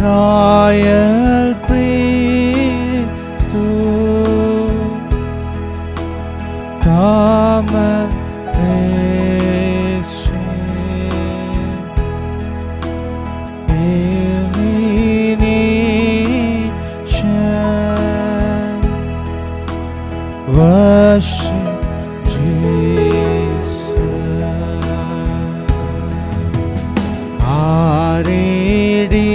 royal priesthood, come and praise Him. Illumination, worship Jesus, our Redeemer.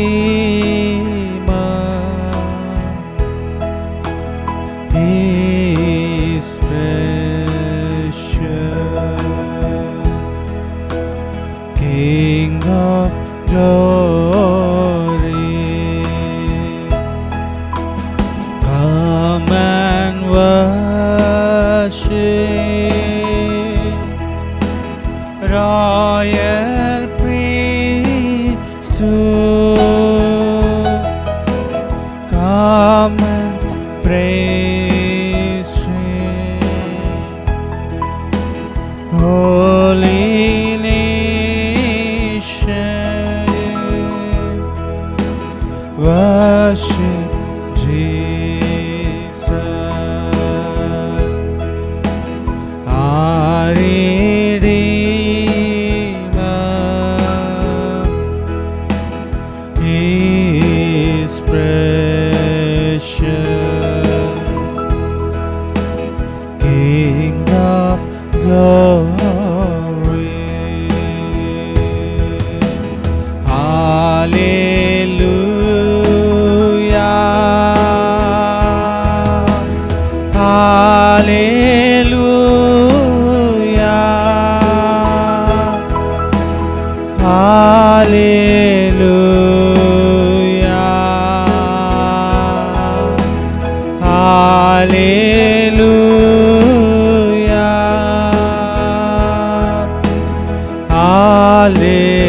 His precious King of glory, come and worship, royal priesthood, come and praise Him. Holy nation, worship Jesus, our Redeemer. His precious King of glory. Hallelujah, hallelujah, hallelujah, hallelujah,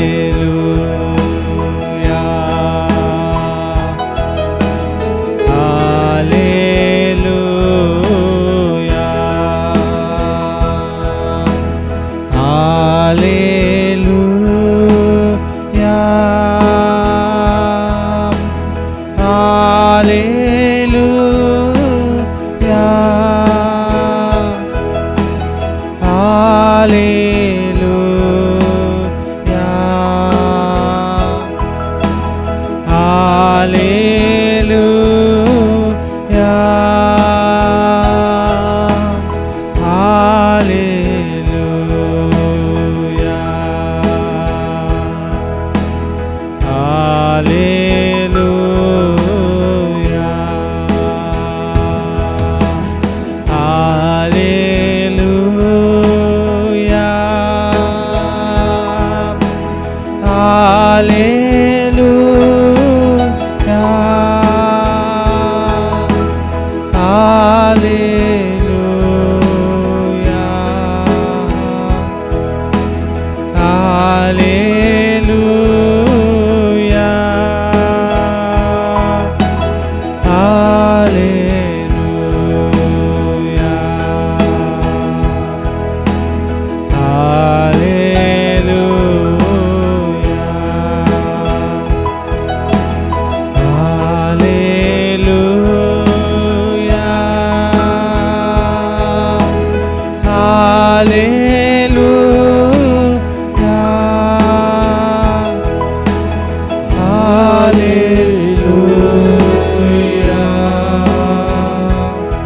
hallelujah,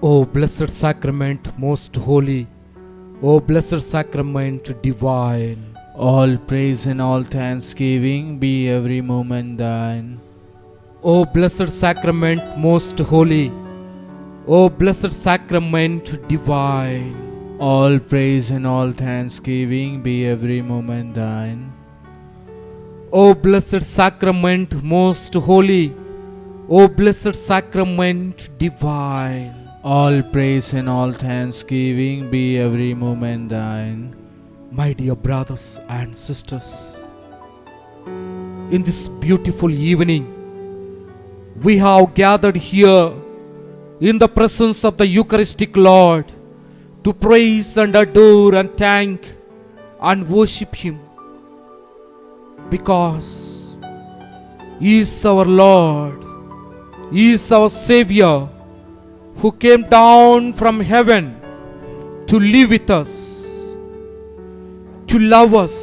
O blessed sacrament, most holy, O blessed sacrament divine, all praise and all thanksgiving be every moment thine. O blessed sacrament, most holy, O blessed sacrament divine, all praise and all thanksgiving be every moment thine. O blessed sacrament, most holy, O blessed sacrament divine. All praise and all thanksgiving be every moment thine. My dear brothers and sisters, in this beautiful evening, we have gathered here in the presence of the Eucharistic Lord to praise and adore and thank and worship Him, because He is our Lord, He is our Savior, who came down from heaven to live with us, to love us,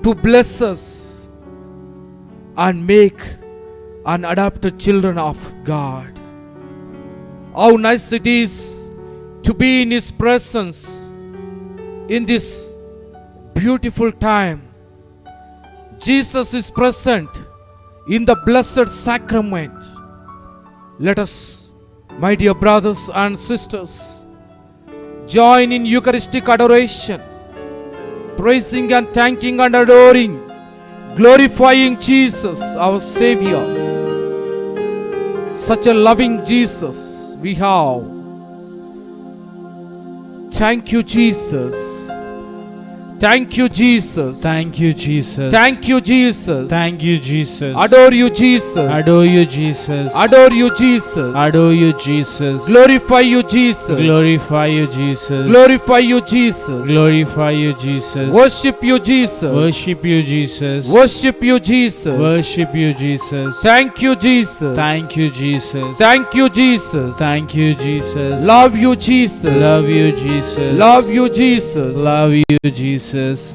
to bless us, and make an adopted children of God. How nice it is to be in His presence in this beautiful time. Jesus is present in the blessed sacrament. Let us, my dear brothers and sisters, join in Eucharistic adoration, praising and thanking and adoring, glorifying Jesus, our Savior. Such a loving Jesus we have. Thank you, Jesus. Thank you, Jesus. Thank you, Jesus. Thank you, Jesus. Thank you, Jesus. Adore you, Jesus. Adore you, Jesus. Adore you, Jesus. Adore you, Jesus. Glorify you, Jesus. Glorify you, Jesus. Glorify you, Jesus. Glorify you, Jesus. Worship you, Jesus. Worship you, Jesus. Worship you, Jesus. Worship you, Jesus. Thank you, Jesus. Thank you, Jesus. Thank you, Jesus. Thank you, Jesus. Love you, Jesus. Love you, Jesus. Love you, Jesus. Love you, Jesus.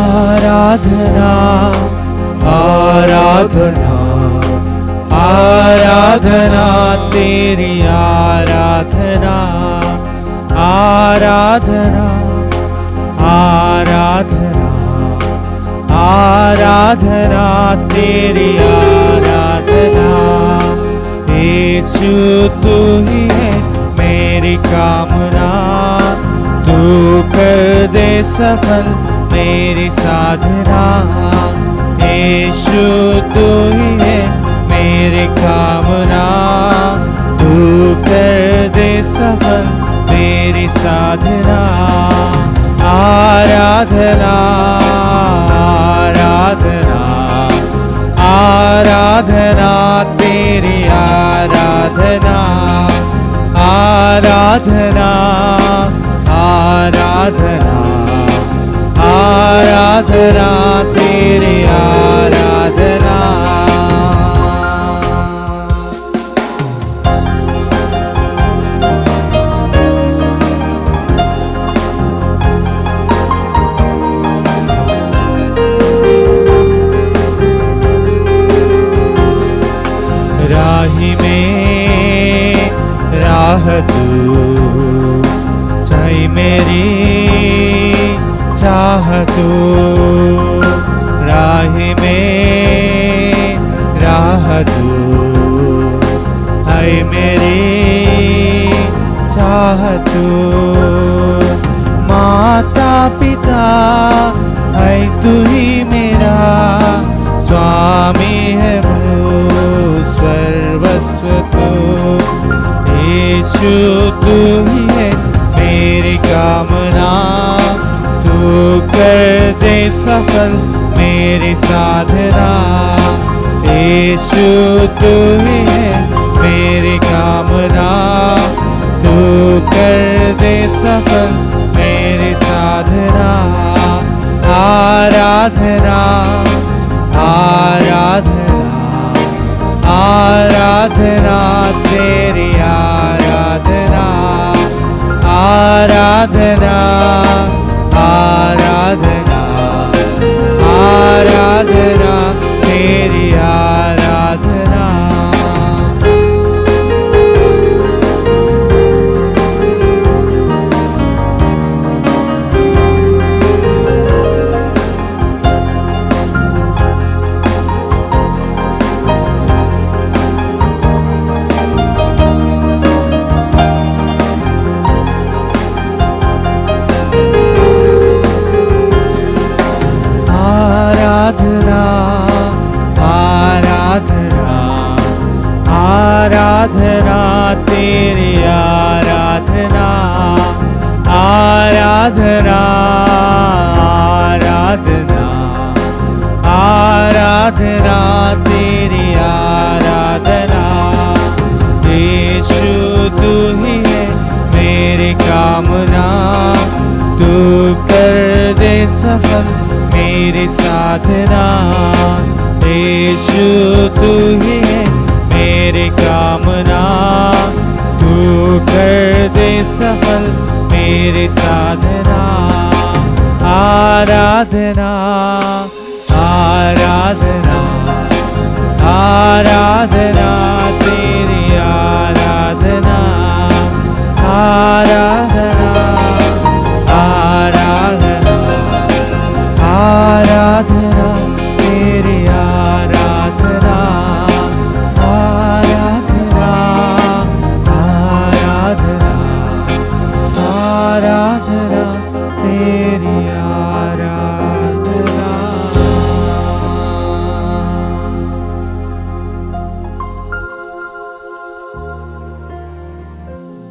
आराधना आराधना आराधना तेरी आराधना आराधना आराधना आराधना तेरी आराधना। यीशु तू ही है मेरी कामना, तू कर दे सफल मेरी साधना। यीशु तू ही है मेरी कामना, तू कर दे सफल मेरी साधना। आराधना आराधना आराधना तेरी आराधना आराधना आराधना आराधना तेरी आराधना। राही में राह तू चाहे मेरी चाह तू, राह में राह तू है मेरी चाह तू। माता पिता है तू ही मेरा, स्वामी है वो सर्वस्व तू। यीशु तू ही है मेरी कामना, तू कर दे सफल मेरी साधना। यीशु तू ही है मेरी कामना, तू कर दे सफल मेरी साधना। आराधना आराधना आराधना तेरी आराधना आराधना आराधना आराधना तेरी आराधना। आराधना आराधना आराधना तेरी आराधना। आराधना आराधना आराधना तेरी आराधना। यीशु तू ही है मेरी कामना, तू कर दे सफल मेरी साधना। यीशु तू ही है मेरी कामना, तू कर दे सफल मेरी साधना। आराधना आराधना आराधना तेरी आराधना। आराधना आराधना आराधना तेरी आराधना। आराधना आराधना आराधना तेरी आराधना।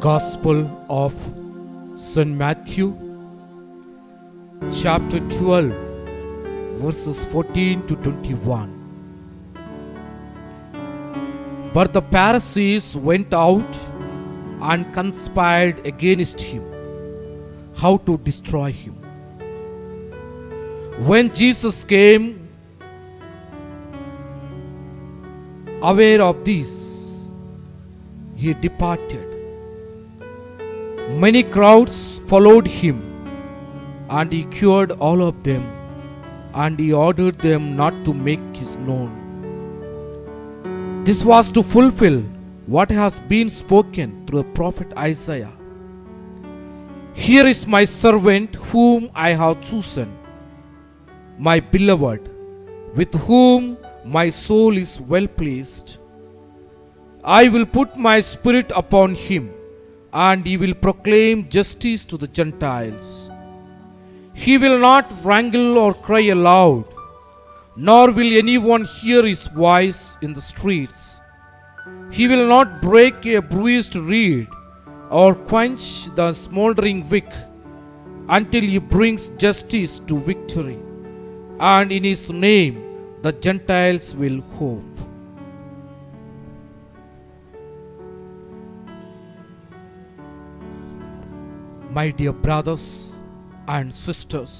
Gospel of St. Matthew, chapter 12, verses 14 to 21. But the Pharisees went out and conspired against him, how to destroy him. When Jesus came aware of this, he departed. Many crowds followed him, and he cured all of them, and he ordered them not to make his known. This was to fulfill what has been spoken through the prophet Isaiah. Here is my servant whom I have chosen, my beloved, with whom my soul is well pleased. I will put my spirit upon him, and he will proclaim justice to the Gentiles. He will not wrangle or cry aloud, nor will anyone hear his voice in the streets. He will not break a bruised reed or quench the smoldering wick until he brings justice to victory, and in his name the Gentiles will hope. My dear brothers and sisters,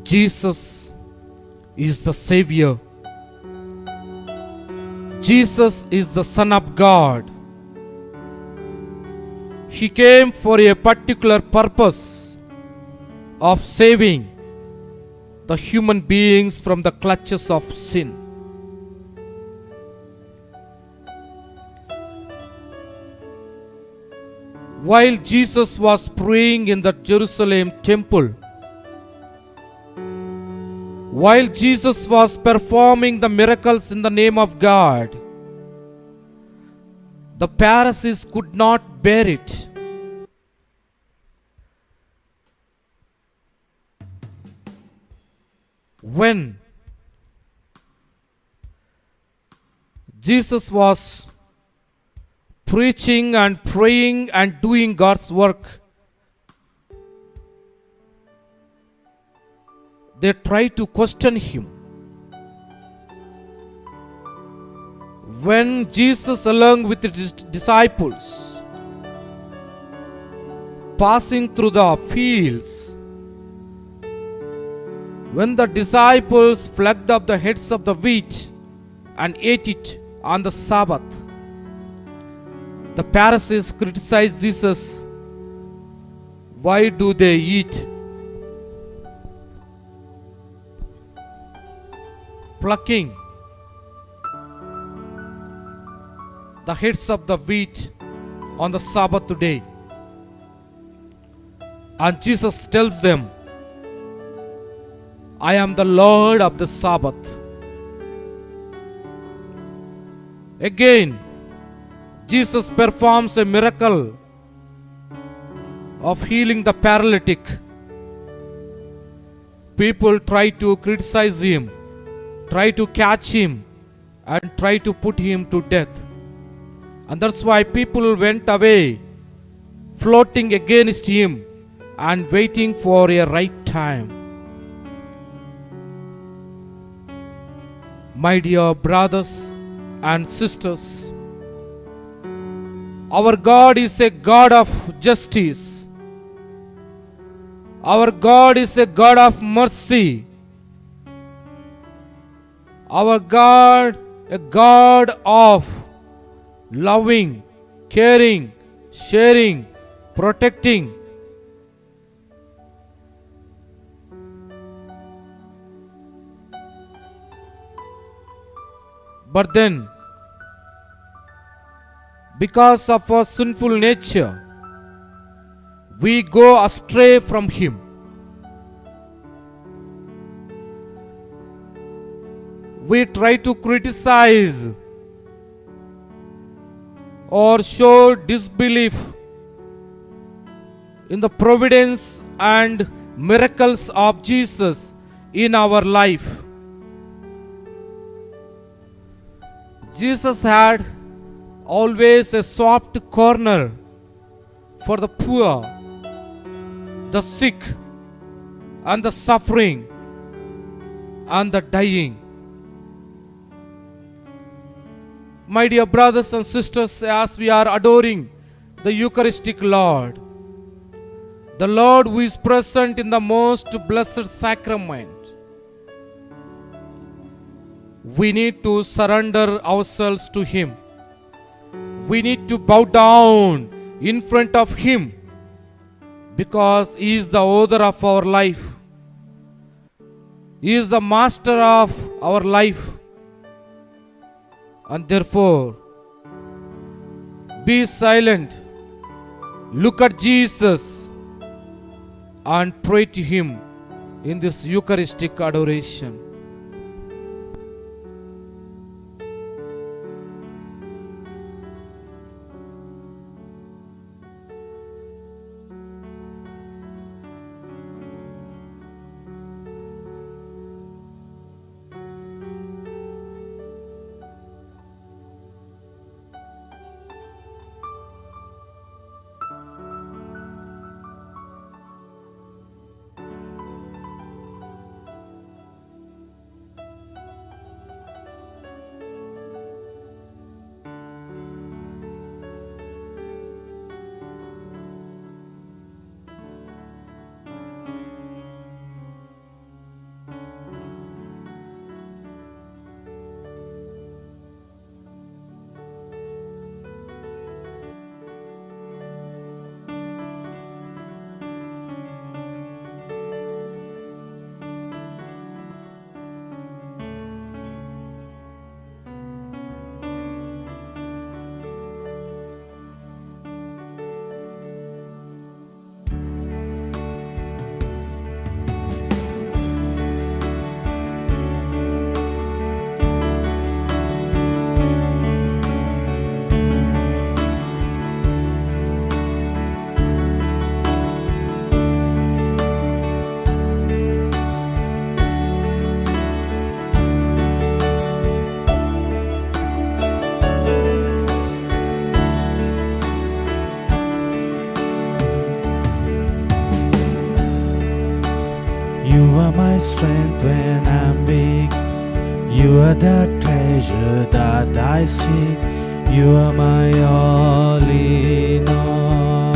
Jesus is the Savior. Jesus is the Son of God. He came for a particular purpose of saving the human beings from the clutches of sin. While Jesus was praying in the Jerusalem temple, while Jesus was performing the miracles in the name of God, the Pharisees could not bear it. When Jesus was preaching and praying and doing God's work, they tried to question him. When Jesus, along with his disciples, passing through the fields, when the disciples plucked up the heads of the wheat and ate it on the Sabbath, the Pharisees criticized Jesus Why do they eat? Plucking the heads of the wheat on the Sabbath day. And Jesus tells them, I am the Lord of the Sabbath. Again, Jesus performs a miracle of healing the paralytic. People try to criticize him, try to catch him, and try to put him to death. And that's why people went away, floating against him and waiting for a right time. My dear brothers and sisters, our God is a God of justice. Our God is a God of mercy. Our God, a God of loving, caring, sharing, protecting. But then, because of our sinful nature, we go astray from Him. We try to criticize or show disbelief in the providence and miracles of Jesus in our life. Jesus had always a soft corner for the poor, the sick, and the suffering, and the dying. My dear brothers and sisters, as we are adoring the Eucharistic Lord, the Lord who is present in the most blessed sacrament, we need to surrender ourselves to Him. We need to bow down in front of Him because He is the author of our life. He is the master of our life. And therefore, be silent, look at Jesus, and pray to Him in this Eucharistic adoration. You are my strength when I'm weak. You are the treasure that I seek. You are my all in all.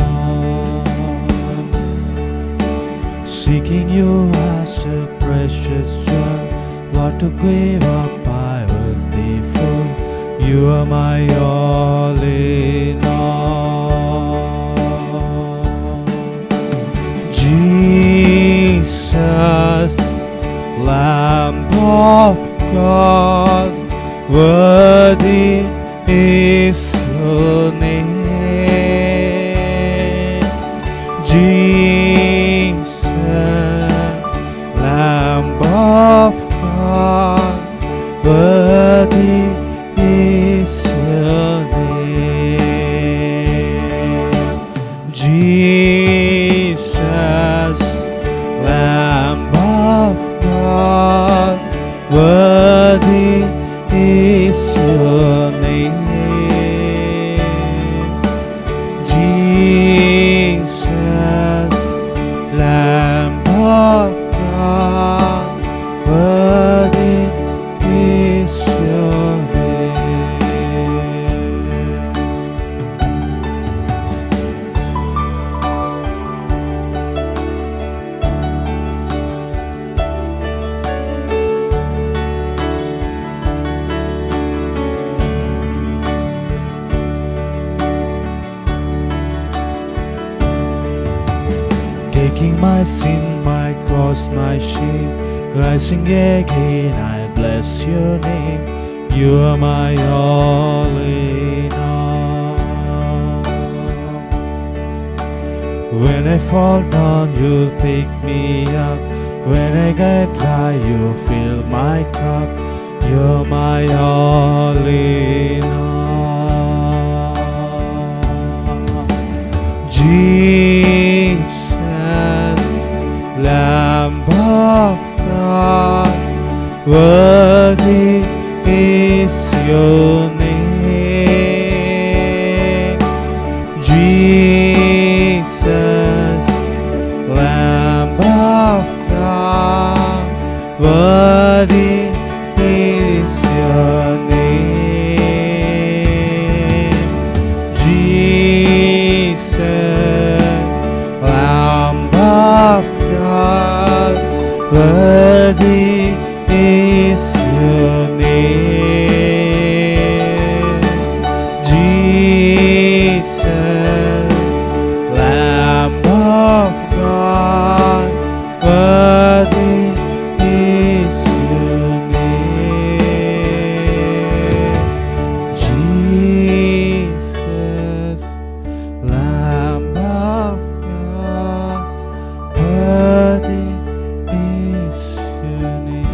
Seeking you as a precious jewel, what to give up I will be full. You are my all in all. Lamb of God, worthy is your name. Jesus, Lamb of God, worthy is your name. Taking my sin, my cross, my shame, rising again, I bless your name. You are my all in all. When I fall down, you'll pick me up. When I get dry, you fill my cup. You're my all in all. Jesus, Lamb of God, worthy is your name. Jesus, Lamb of God, worthy is your name. Jesus, Lamb of God, worthy is your name. Jesus, Lamb of God, worthy is your name. Jesus, Lamb of God, worthy is your name.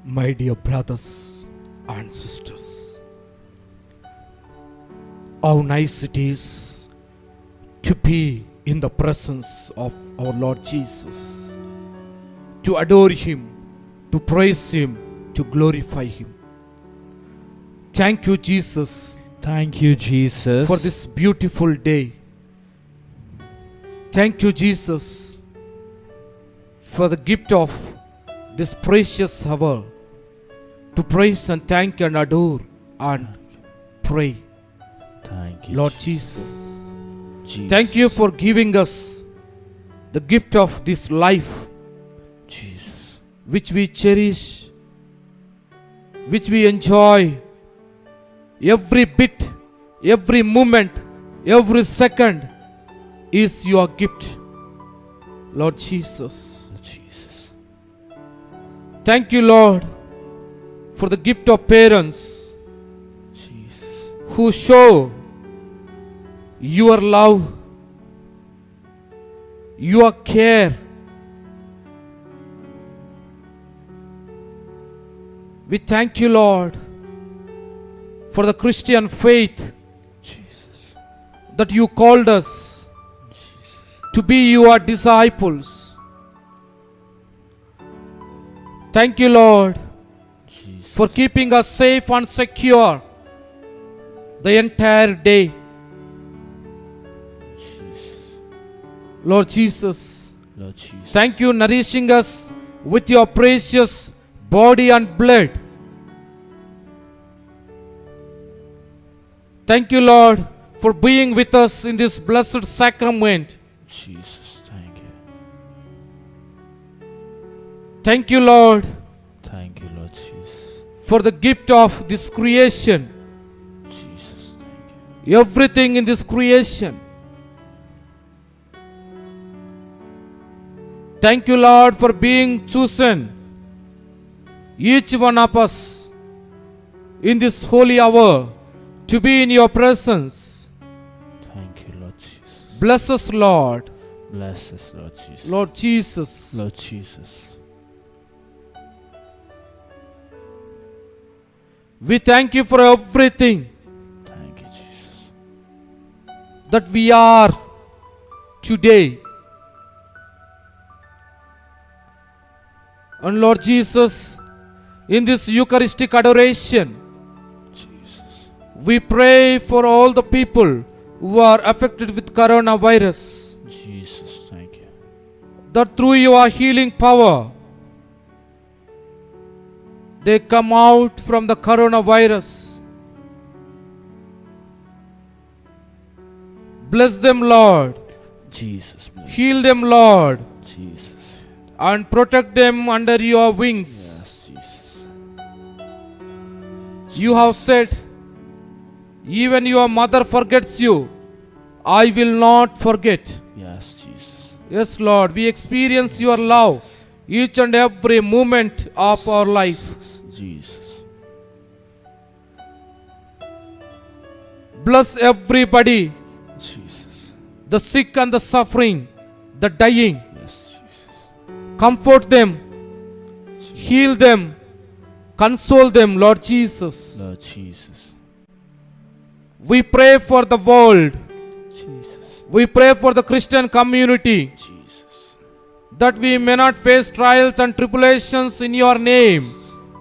My dear brothers and sisters, how nice it is to be in the presence of our Lord Jesus, to adore Him, to praise Him, to glorify Him. Thank you, Jesus, Thank you, Jesus, for this beautiful day. Thank you, Jesus, for the gift of this precious hour to praise and thank and adore and pray. Thank you, Lord Jesus, Jesus. thank you for giving us the gift of this life Jesus. which we cherish, which we enjoy. Every bit, every moment, every second is your gift, Lord Jesus. Jesus. Thank you, Lord, for the gift of parents Jesus. who show your love, your care. We thank you, Lord, for the Christian faith Jesus. that you called us Jesus. to be your disciples. Thank you, Lord, Jesus. for keeping us safe and secure the entire day. Jesus. Lord Jesus, Lord Jesus. thank you nourishing us with your precious body and blood. Thank you, Lord, for being with us in this blessed sacrament. Jesus. Thank you. Thank you, Lord, Thank you, Lord Jesus. for the gift of this creation. Jesus. Thank you. Everything in this creation. Thank you, Lord, for being chosen, each one of us, in this holy hour to be in your presence. Thank you, Lord Jesus. Bless us, Lord. Bless us, Lord Jesus. Lord Jesus. Lord Jesus. We thank you for everything Thank you, Jesus. that we are today. And Lord Jesus, in this Eucharistic adoration, Jesus. we pray for all the people who are affected with coronavirus, Jesus. Thank you. that through your healing power, they come out from the coronavirus. Bless them, Lord. Jesus. Bless Heal them, Lord, Jesus. and protect them under your wings. Yes, Jesus. You have said, even your mother forgets you, I will not forget. Yes, Jesus. Yes, Lord, we experience your love each and every moment of our life. Jesus. Bless everybody, Jesus. the sick and the suffering, the dying. Yes, Jesus. Comfort them, heal them, console them, Lord Jesus. Lord Jesus. We pray for the world. Jesus. We pray for the Christian community, Jesus. that we may not face trials and tribulations in your name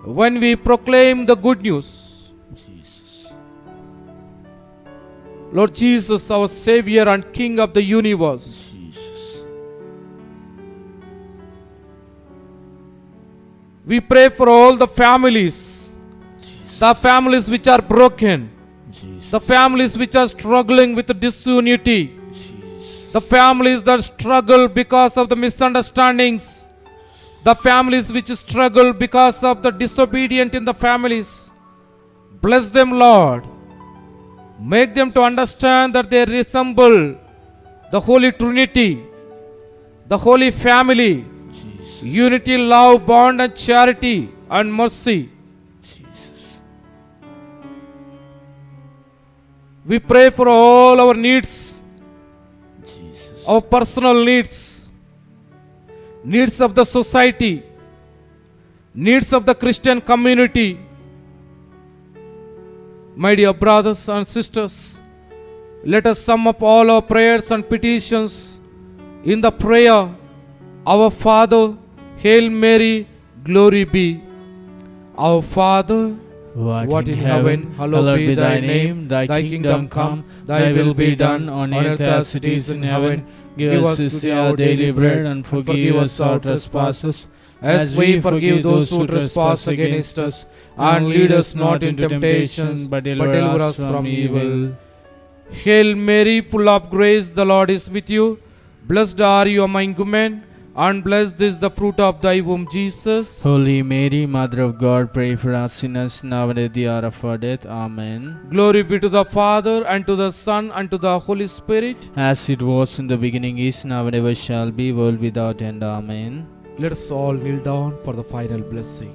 when we proclaim the good news. Jesus. Lord Jesus, our Savior and King of the universe, Jesus. we pray for all the families, Jesus. the families which are broken, Jesus. the families which are struggling with disunity, Jesus. the families that struggle because of the misunderstandings, the families which struggle because of the disobedient in the families. Bless them, Lord. Make them to understand that they resemble the Holy Trinity, the Holy Family, Jesus. unity, love, bond, and charity and mercy. Jesus. We pray for all our needs, Jesus. our personal needs, needs of the society, needs of the Christian community. My dear brothers and sisters, let us sum up all our prayers and petitions in the prayer, Our Father, Hail Mary, glory be. Our Father, what in heaven, hallowed be thy name. Thy kingdom come, thy will be done on earth as it is in heaven. Give us this day our daily bread, and forgive us our trespasses, as we forgive those who trespass against us. And lead us not into temptation, but deliver us from evil. Hail Mary, full of grace, the Lord is with you. Blessed are you among women, and blessed is the fruit of thy womb, Jesus. Holy Mary, Mother of God, pray for us sinners now and at the hour of our death. Amen. Glory be to the Father, and to the Son, and to the Holy Spirit. As it was in the beginning, is now and ever shall be, world without end. Amen. Let us all kneel down for the final blessing.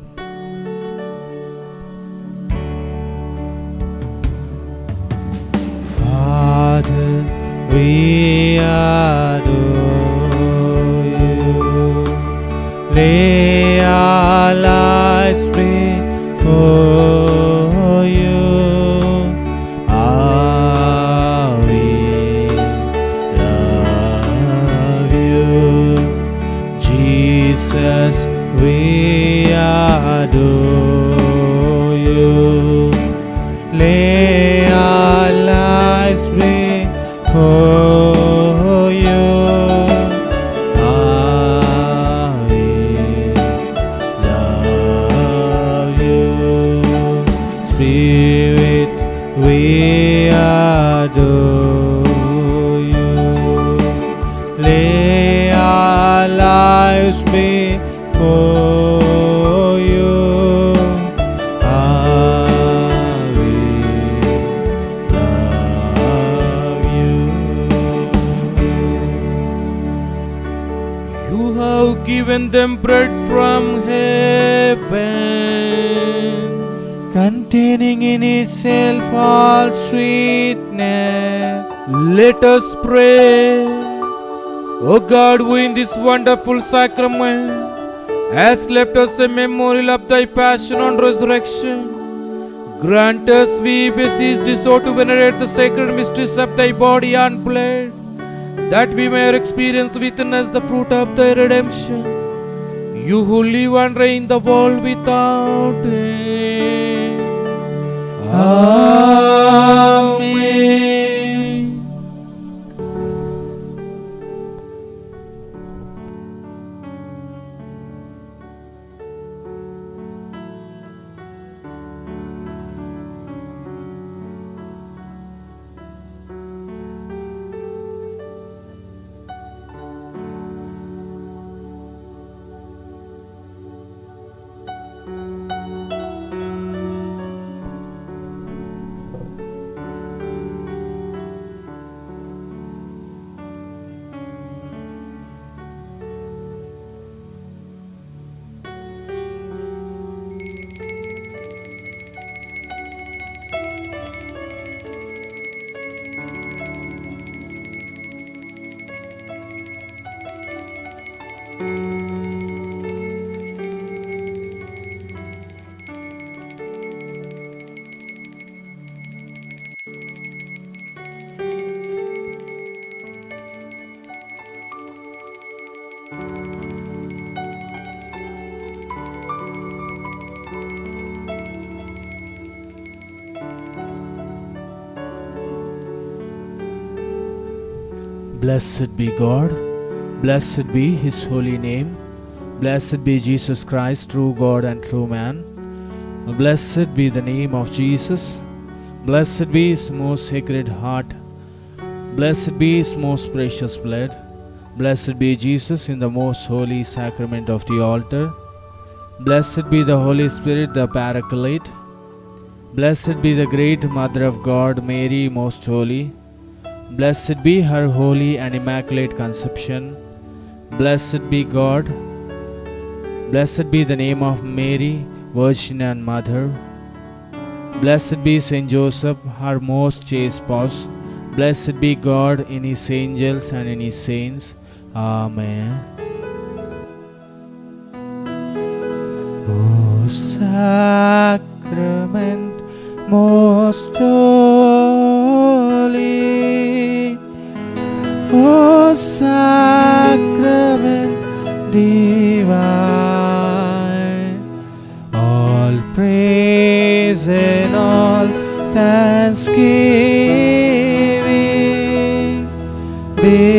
Father, we adore you. Lay our lives before you. for you. I love you. Spirit, we adore you. Lay our lives before you. I will love you. You have given them bread from heaven, Containing in itself all sweetness. let us pray. O God, who in this wonderful sacrament has left us a memorial of thy passion and resurrection, grant us, we beseech thee, so to venerate the sacred mysteries of thy body and blood, that we may experience within us the fruit of thy redemption. You who live and reign the world without end. Amen. Blessed be God, blessed be His holy name, blessed be Jesus Christ, true God and true man. Blessed be the name of Jesus, blessed be His most sacred heart, blessed be His most precious blood, blessed be Jesus in the most holy sacrament of the altar, blessed be the Holy Spirit, the Paraclete, blessed be the great Mother of God, Mary, most holy. Blessed be her holy and immaculate conception. Blessed be God. Blessed be the name of Mary, Virgin and Mother. Blessed be Saint Joseph, her most chaste spouse. Blessed be God in His angels and in His saints. Amen. O sacrament most holy, O sacrament divine, all praise and all thanksgiving be